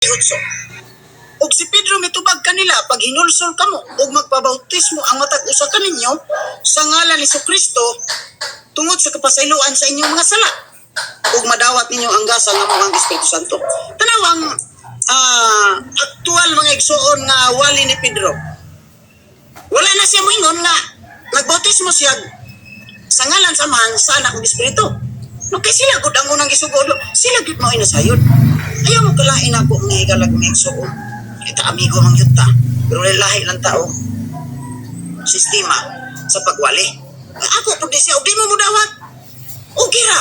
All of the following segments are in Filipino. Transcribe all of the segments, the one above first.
28. Ug si Pedro mitubag kanila pag hinulsol kamo ug magpabautismo ang matag usa kaninyo sa ngalan ni Kristo tungod sa kapasayloan sa inyong mga sala ug madawat ninyo ang gasa nga mga Espiritu Santo. Tanawang aktual mga igsoon nga wali ni Pedro. Wala na siya moingon nga nagbautismo siya sa ngalan samahan sa anak ng Espiritu. No kay sila gud ang unang gisugod, sila gid mao inasayod. Ayaw mo kalain ako nga igalag mga igsoon. Kita amigo mang yuta, pero lahi lang tao. Sistema sa pagwali. Ako pud siya, di mo mudawat. Okay ra.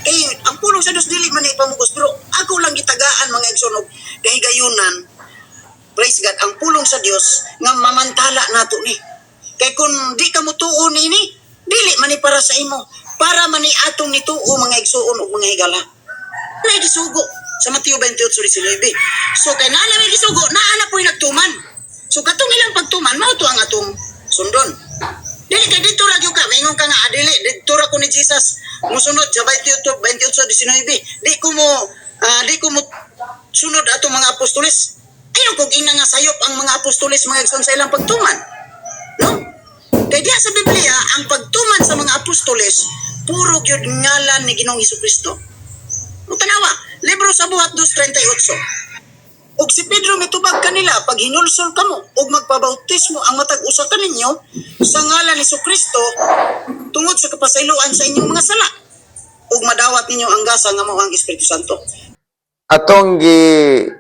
Kay ang pulong sa Dios dili man ipamugos, pero ako lang gitagaan mga igsoon kay gayunan. Praise God, ang pulong sa Dios nga mamantala nato ni. Kay kung di ka mutuon ini, dili man para sa imo, para man ni atong nituo mga igsoon ug mga higala. Na gisugo sa Mateo 28:19. So kay naa may gisugo, naa na po'y nagtuman. So katong ilang pagtuman, mao to ang atong sundon. Dili kay dito ra gyud ka, maingon ka nga adili, dito ra ko ni Jesus musunod sa 28:19. Di ko mo sunod atong mga apostoles. Ayaw kog ina nga sayop ang mga apostoles mga igsoon sa ilang pagtuman. No? Kay diha sa Biblia, ang pagtuman sa mga apostoles puro gyud ngalan ni Ginoong Hesukristo. Tanawa, libro sa Buhat 2:38. Ug si Pedro mitubag kanila pag hinulsol kamo ug magpabautismo ang matag usa kaninyo sa ngalan ni Kristo tungod sa kapasayloan sa inyong mga sala ug madawat ninyo ang gasa nga mao ang Espiritu Santo. Atong gi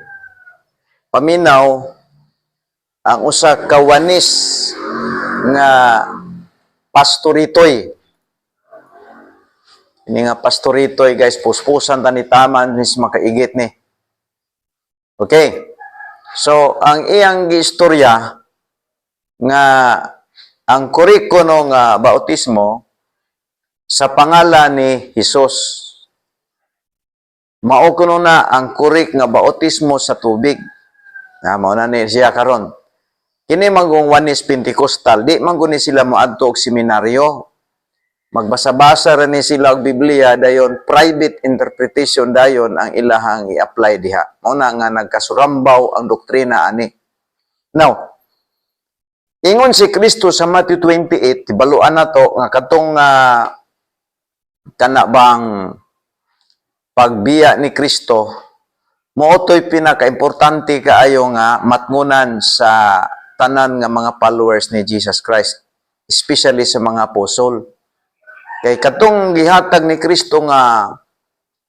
paminaw ang usa ka wanis nga pastoritoy. Ini nga pastoritoy guys, puspusan ta ni taman nis makaigit ni. Okay. So ang iyang gistorya nga ang kurikulo nga bautismo sa pangalan ni Hesus. Mao kuno na ang kurik nga bautismo sa tubig. Mao na ni siya karon. Kini manggong wanis Pentecostal, di mangguni sila moadto og seminaryo. Magbasa-basa rin sila og Biblia dayon private interpretation dayon ang ilahang i-apply diha. Mao na nga nagkasurambaw ang doktrina ani. Now, ingon si Kristo sa Matthew 28, tibaluan na to nga katong kana bang pagbiya ni Kristo, mao to'y pinaka-importante kaayo nga matngunan sa tanan nga mga followers ni Jesus Christ, especially sa mga apostol. Kay katong gihatag ni Kristo nga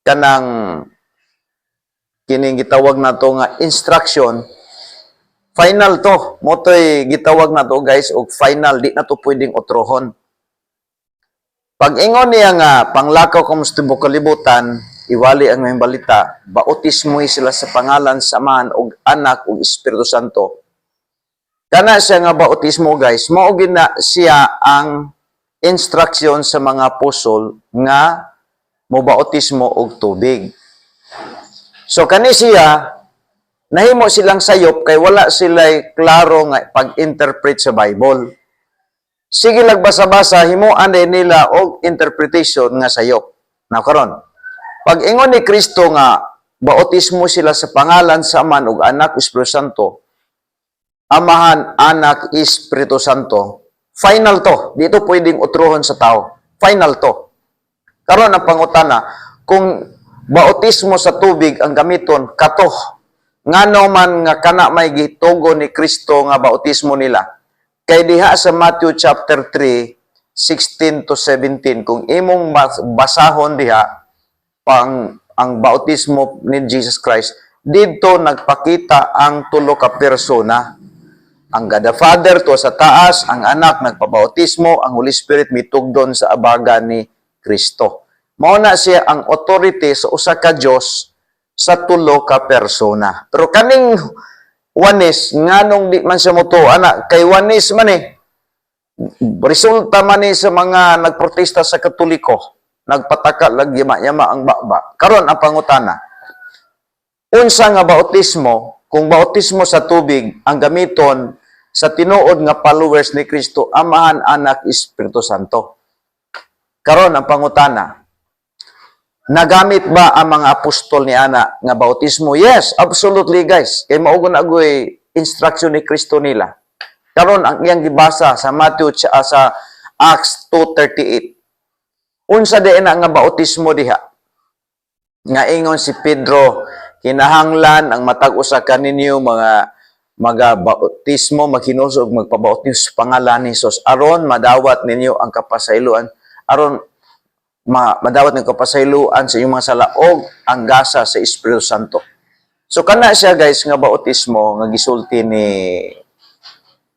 kanang kining gitawag nato nga instruction, final to. Mo to'y gitawag nato guys og final, di na to pwedeng utrohon. Pag ingon niya nga panglakaw ka mustibo kalibutan, iwali ang may balita, bautismo sila sa pangalan sa Ama ug Anak ug Espiritu Santo. Kana siya nga bautismo guys, mao gina siya ang instruction sa mga apostol nga mobautismo og tubig. So kani siya nahimo silang sayop kay wala sila'y klaro nga pag-interpret sa Bible. Sige lagbasa-basa himuan din nila og interpretation nga sayop. Now karon, pag ingon ni Kristo nga bautismo sila sa pangalan sa Ama ug Anak ug Espiritu Santo, Amahan, Anak, Espiritu Santo, final to. Dito pwedeng utrohon sa tao. Final to. Karon ang pangutana, kung bautismo sa tubig ang gamiton, kato, ngano man nga kana may gitugo ni Kristo nga bautismo nila. Kay diha sa Matthew chapter 3, 16 to 17, kung imong basahon diha, ang bautismo ni Jesus Christ, dito nagpakita ang tulo ka persona. Ang God the Father to sa taas, ang Anak nagpabautismo, ang Holy Spirit mitugdon sa abaga ni Kristo. Mao na siya ang authority sa usa ka Dios sa tulo ka persona. Pero kaning wanis nganong di man siya motuo ana kay wanis man resulta man sa mga nagprotesta sa Katoliko, nagpataka yama-yama ang baba. Karon ang pangutana, unsa nga bautismo, kung bautismo sa tubig ang gamiton sa tinuod nga followers ni Kristo, Amahan, Anak, Espiritu Santo. Karon ang pangutana, Nagamit ba ang mga apostol ni ana nga bautismo? Yes, absolutely guys. Kay mao na agoy instruction ni Kristo nila. Karon ang iyang gibasa sa sa Acts 2:38. Unsa diin na nga bautismo diha? Nga ingon si Pedro, kinahanglan ang matag usa ka ninyo mga bautismo, maghinulsol ug magpabautismo sa pangalan ni Jesus aron madawat ninyo ang kapasayloan, aron madawat ng kapasayloan sa inyong mga sala og ang gasa sa Espiritu Santo. So kana siya guys nga bautismo nga gisulti ni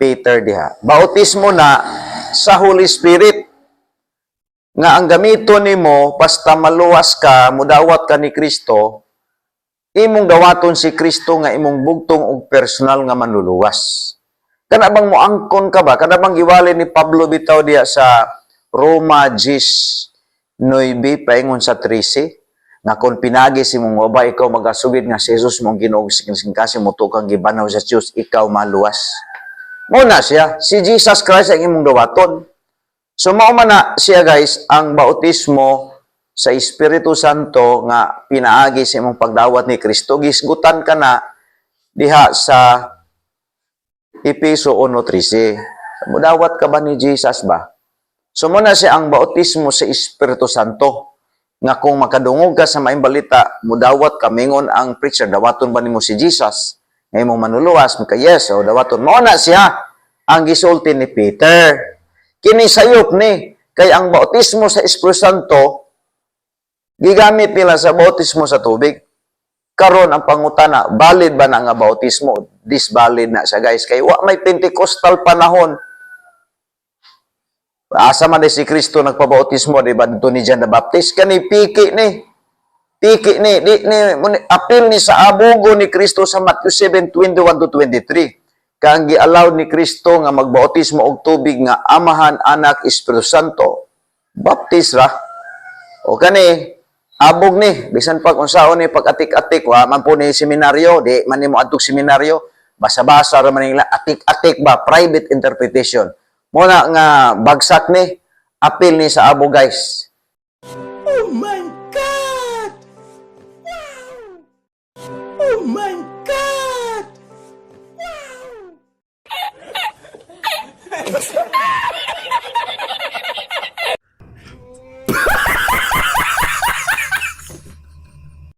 Peter diha. Bautismo na sa Holy Spirit nga ang gamito nimo basta maluwas ka, mudawat ka ni Kristo, imong dawaton si Kristo nga imong bugtong og personal nga manluluwas. Kana bang moangkon ka ba? Kana bang giwali ni Pablo bitaw diha sa Roma 10:9 paingon sa 13 nga kung pinagi si mong waba ikaw magasugid nga si Jesus mong Ginoo kasi mo tukang gibanaw sa Dios ikaw maluwas. Muna siya, si Jesus Christ ang imong dawaton. So mao man na siya guys ang bautismo sa Espiritu Santo nga pinaagi sa imong pagdawat ni Kristo. Gisgutan ka na diha sa Efeso 1:13. Mudawat ka ba ni Jesus ba? So muna siya ang bautismo sa Espiritu Santo nga kung makadungog ka sa maayong balita, mudawat ka mingon ang preacher, dawaton ba nimo si Jesus? Nga imong manuluwas, maka yes, o dawaton. Mao na siya ang gisulti ni Peter. Kini sayop ni kay ang bautismo sa Espiritu Santo gigamit nila sa bautismo sa tubig. Karon ang pangutana, valid ba na nga bautismo? Disvalid na siya guys. Kay wa may Pentecostal panahon. Asa man si Kristo nagpabautismo, di ba dito ni John the Baptist? Kani piki ni. Piki ni. Apil ni sa abugo ni Kristo sa Matthew 7:21-23. Kang gi-allow ni Kristo nga magbautismo og tubig nga Amahan, Anak, Espiritu Santo. Baptist ra. O kani, abog ni. Bisan pag unsaon ni pag-atik-atik, wa man po ni seminaryo, di man ni mo adtog seminaryo, basa-basa ra man nila, atik-atik ba, private interpretation. Muna nga bagsak ni, apil ni sa abo guys. Oh my God! Wow! Oh my God! Wow!